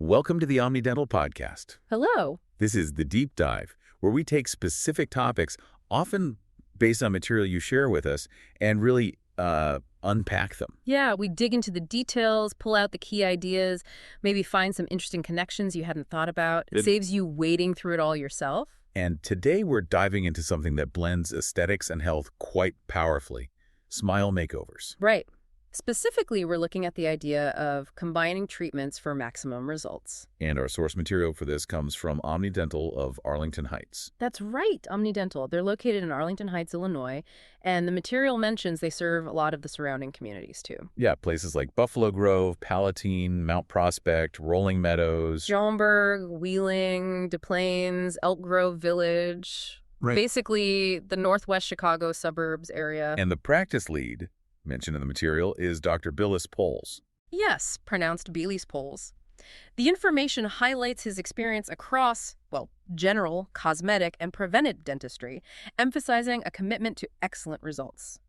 Welcome to the OmniDental Podcast. Hello. This is the deep dive, where we take specific topics, often based on material you share with us, and really unpack them. Yeah, we dig into the details, pull out the key ideas, maybe find some interesting connections you hadn't thought about. It saves you wading through it all yourself. And today we're diving into something that blends aesthetics and health quite powerfully: smile makeovers. Right. Specifically, we're looking at the idea of combining treatments for maximum results. And our source material for this comes from OmniDental of Arlington Heights. That's right, OmniDental. They're located in Arlington Heights, Illinois, and the material mentions they serve a lot of the surrounding communities, too. Yeah, places like Buffalo Grove, Palatine, Mount Prospect, Rolling Meadows. Schaumburg, Wheeling, Des Plaines, Elk Grove Village. Right. Basically, the northwest Chicago suburbs area. And the practice lead mentioned in the material is Dr. Billis Poles. Yes, pronounced Beely's Poles. The information highlights his experience across, general, cosmetic, and preventive dentistry, emphasizing a commitment to excellent results.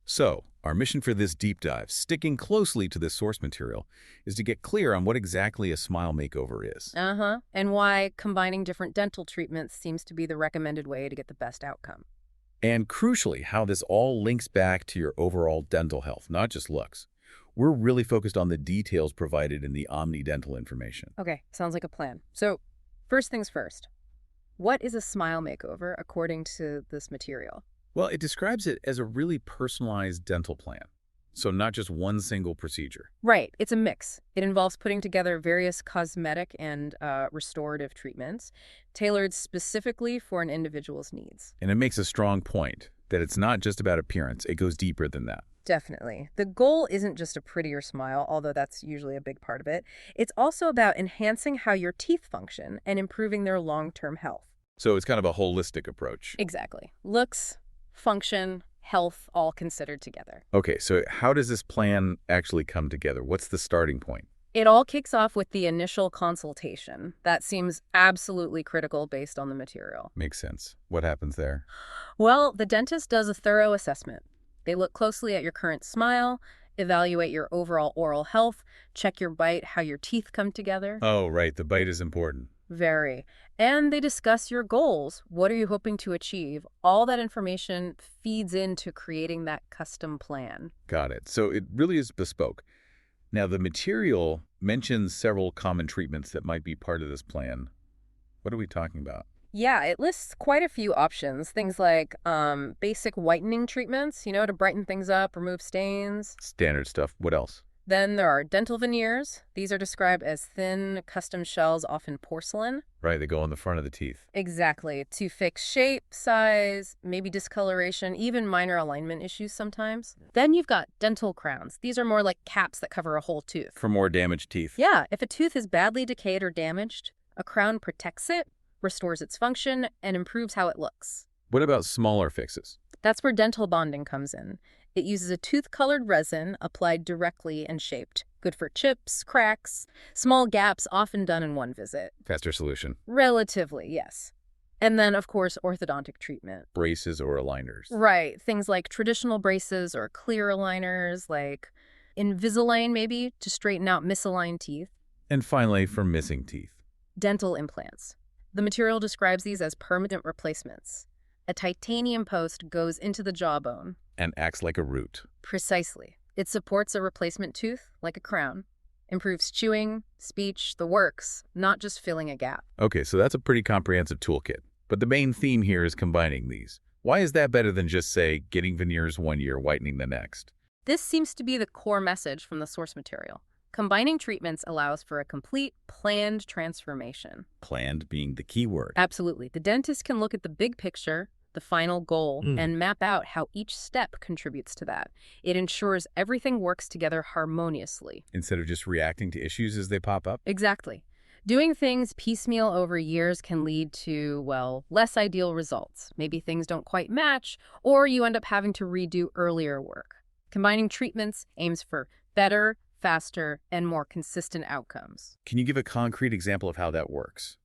So, our mission for this deep dive, sticking closely to this source material, is to get clear on what exactly a smile makeover is. And why combining different dental treatments seems to be the recommended way to get the best outcome. And crucially, how this all links back to your overall dental health, not just looks. We're really focused on the details provided in the OmniDental information. Okay, sounds like a plan. So, first things first. What is a smile makeover according to this material? Well, it describes it as a really personalized dental plan. So not just one single procedure. Right. It's a mix. It involves putting together various cosmetic and restorative treatments tailored specifically for an individual's needs. And it makes a strong point that it's not just about appearance. It goes deeper than that. Definitely. The goal isn't just a prettier smile, although that's usually a big part of it. It's also about enhancing how your teeth function and improving their long-term health. So it's kind of a holistic approach. Exactly. Looks, function, health, all considered together. Okay, so how does this plan actually come together? What's the starting point? It all kicks off with the initial consultation. That seems absolutely critical based on the material. Makes sense. What happens there? Well, the dentist does a thorough assessment. They look closely at your current smile, evaluate your overall oral health, check your bite, how your teeth come together. Oh, right. The bite is important. Very. And they discuss your goals. What are you hoping to achieve? All that information feeds into creating that custom plan. Got it. So it really is bespoke. Now, the material mentions several common treatments that might be part of this plan. What are we talking about? Yeah, it lists quite a few options. Things like basic whitening treatments, to brighten things up, remove stains. Standard stuff. What else? Then there are dental veneers. These are described as thin, custom shells, often porcelain. Right, they go on the front of the teeth. Exactly, to fix shape, size, maybe discoloration, even minor alignment issues sometimes. Then you've got dental crowns. These are more like caps that cover a whole tooth. For more damaged teeth. Yeah, if a tooth is badly decayed or damaged, a crown protects it, restores its function, and improves how it looks. What about smaller fixes? That's where dental bonding comes in. It uses a tooth-colored resin applied directly and shaped. Good for chips, cracks, small gaps, often done in one visit. Faster solution. Relatively, yes. And then, of course, orthodontic treatment. Braces or aligners. Right. Things like traditional braces or clear aligners, like Invisalign maybe, to straighten out misaligned teeth. And finally, for missing teeth. Dental implants. The material describes these as permanent replacements. A titanium post goes into the jawbone. And acts like a root. Precisely. It supports a replacement tooth, like a crown. Improves chewing, speech, the works, not just filling a gap. Okay, so that's a pretty comprehensive toolkit. But the main theme here is combining these. Why is that better than just, say, getting veneers one year, whitening the next? This seems to be the core message from the source material. Combining treatments allows for a complete, planned transformation. Planned being the key word. Absolutely. The dentist can look at the big picture, the final goal, and map out how each step contributes to that. It ensures everything works together harmoniously. Instead of just reacting to issues as they pop up? Exactly. Doing things piecemeal over years can lead to, less ideal results. Maybe things don't quite match, or you end up having to redo earlier work. Combining treatments aims for better, faster, and more consistent outcomes. Can you give a concrete example of how that works?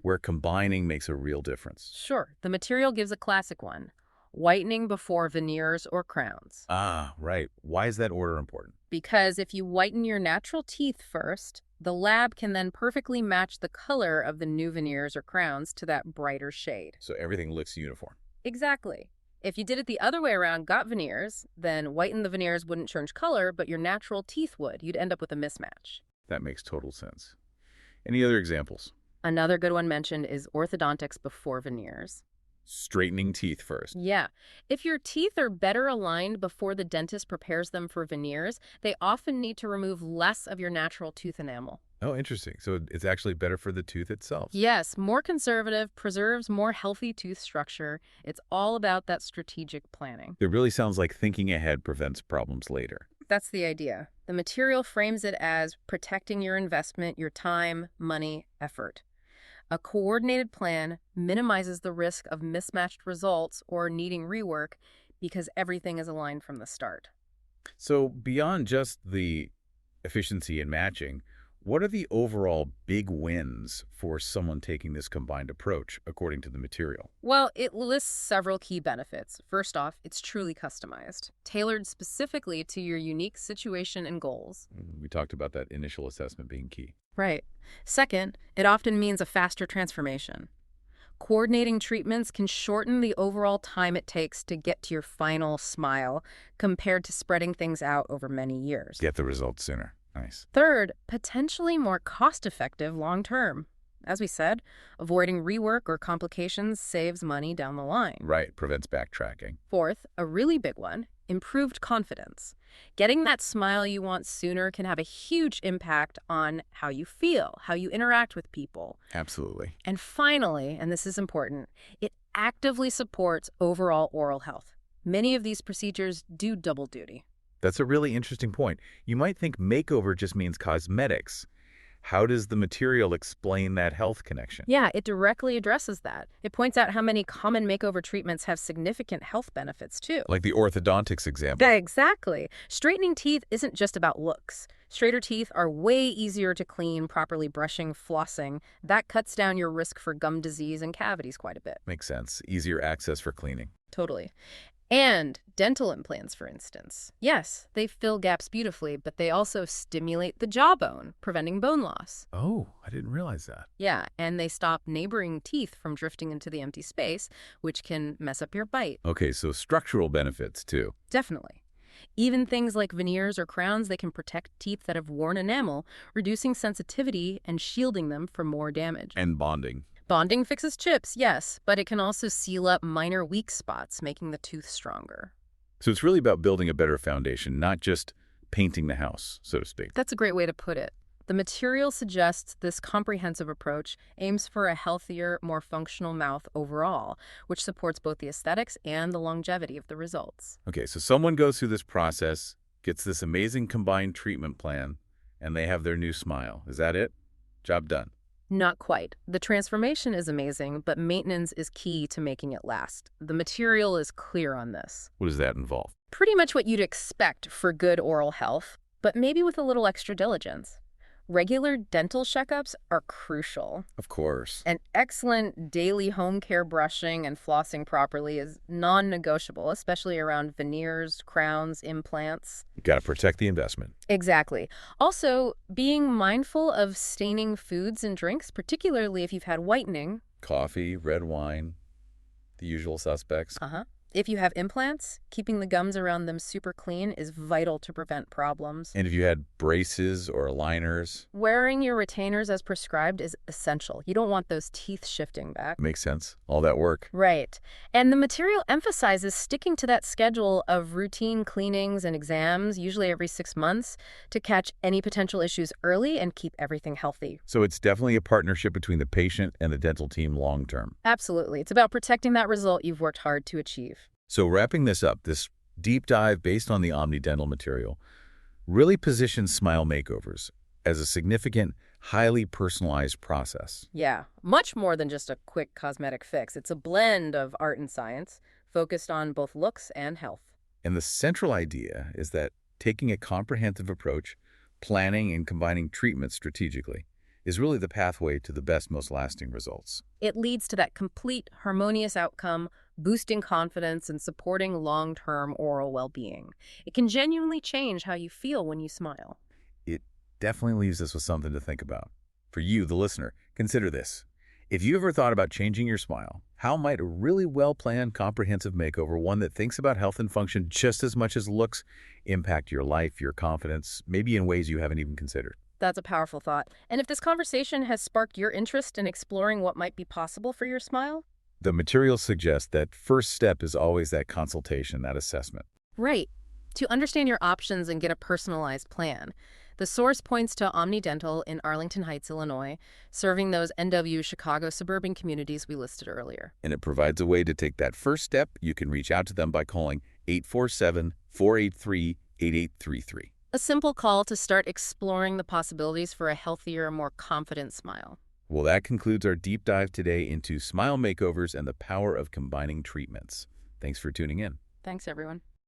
Where combining makes a real difference? Sure. The material gives a classic one. Whitening before veneers or crowns. Ah, right. Why is that order important? because if you whiten your natural teeth first, the lab can then perfectly match the color of the new veneers or crowns to that brighter shade. So everything looks uniform. Exactly. If you did it the other way around, got veneers, then whiten the veneers wouldn't change color, but your natural teeth would. You'd end up with a mismatch. That makes total sense. Any other examples? Another good one mentioned is orthodontics before veneers. Straightening teeth first. Yeah. If your teeth are better aligned before the dentist prepares them for veneers, they often need to remove less of your natural tooth enamel. Oh, interesting. So it's actually better for the tooth itself. Yes, more conservative, preserves more healthy tooth structure. It's all about that strategic planning. It really sounds like thinking ahead prevents problems later. That's the idea. The material frames it as protecting your investment, your time, money, effort. A coordinated plan minimizes the risk of mismatched results or needing rework because everything is aligned from the start. So beyond just the efficiency in matching, what are the overall big wins for someone taking this combined approach according to the material? Well, it lists several key benefits. First off, it's truly customized, tailored specifically to your unique situation and goals. We talked about that initial assessment being key. Right. Second, it often means a faster transformation. Coordinating treatments can shorten the overall time it takes to get to your final smile compared to spreading things out over many years. Get the results sooner. Nice. Third, potentially more cost-effective long-term. As we said, avoiding rework or complications saves money down the line. Right, prevents backtracking. Fourth, a really big one, improved confidence. Getting that smile you want sooner can have a huge impact on how you feel, how you interact with people. Absolutely. And finally, and this is important, it actively supports overall oral health. Many of these procedures do double duty. That's a really interesting point. You might think makeover just means cosmetics. How does the material explain that health connection? Yeah, it directly addresses that. It points out how many common makeover treatments have significant health benefits, too. Like the orthodontics example. Exactly. Straightening teeth isn't just about looks. Straighter teeth are way easier to clean, properly brushing, flossing. That cuts down your risk for gum disease and cavities quite a bit. Makes sense. Easier access for cleaning. Totally. And dental implants, for instance. Yes, they fill gaps beautifully, but they also stimulate the jawbone, preventing bone loss. Oh, I didn't realize that. Yeah, and they stop neighboring teeth from drifting into the empty space, which can mess up your bite. Okay, so structural benefits too. Definitely. Even things like veneers or crowns, they can protect teeth that have worn enamel, reducing sensitivity and shielding them from more damage. And bonding. Bonding fixes chips, yes, but it can also seal up minor weak spots, making the tooth stronger. So it's really about building a better foundation, not just painting the house, so to speak. That's a great way to put it. The material suggests this comprehensive approach aims for a healthier, more functional mouth overall, which supports both the aesthetics and the longevity of the results. Okay, so someone goes through this process, gets this amazing combined treatment plan, and they have their new smile. Is that it? Job done. Not quite. The transformation is amazing, but maintenance is key to making it last. The material is clear on this. What does that involve? Pretty much what you'd expect for good oral health, but maybe with a little extra diligence. Regular dental checkups are crucial. Of course. And excellent daily home care brushing and flossing properly is non-negotiable, especially around veneers, crowns, implants. You got to protect the investment. Exactly. Also, being mindful of staining foods and drinks, particularly if you've had whitening. Coffee, red wine, the usual suspects. If you have implants, keeping the gums around them super clean is vital to prevent problems. And if you had braces or aligners. Wearing your retainers as prescribed is essential. You don't want those teeth shifting back. Makes sense. All that work. Right. And the material emphasizes sticking to that schedule of routine cleanings and exams, usually every 6 months, to catch any potential issues early and keep everything healthy. So it's definitely a partnership between the patient and the dental team long term. Absolutely. It's about protecting that result you've worked hard to achieve. So wrapping this up, this deep dive based on the Omnidental material really positions Smile Makeovers as a significant, highly personalized process. Yeah, much more than just a quick cosmetic fix. It's a blend of art and science, focused on both looks and health. And the central idea is that taking a comprehensive approach, planning and combining treatments strategically, is really the pathway to the best, most lasting results. It leads to that complete, harmonious outcome, boosting confidence and supporting long-term oral well-being. It can genuinely change how you feel when you smile. It definitely leaves us with something to think about. For you, the listener, consider this. If you ever thought about changing your smile, how might a really well-planned, comprehensive makeover, one that thinks about health and function just as much as looks, impact your life, your confidence, maybe in ways you haven't even considered? That's a powerful thought. And if this conversation has sparked your interest in exploring what might be possible for your smile, The materials suggest that first step is always that consultation, that assessment. right. To understand your options and get a personalized plan. The source points to Omni Dental in Arlington Heights, Illinois, serving those NW Chicago suburban communities we listed earlier. And it provides a way to take that first step. You can reach out to them by calling 847-483-8833. A simple call to start exploring the possibilities for a healthier, more confident smile. Well, that concludes our deep dive today into smile makeovers and the power of combining treatments. Thanks for tuning in. Thanks, everyone.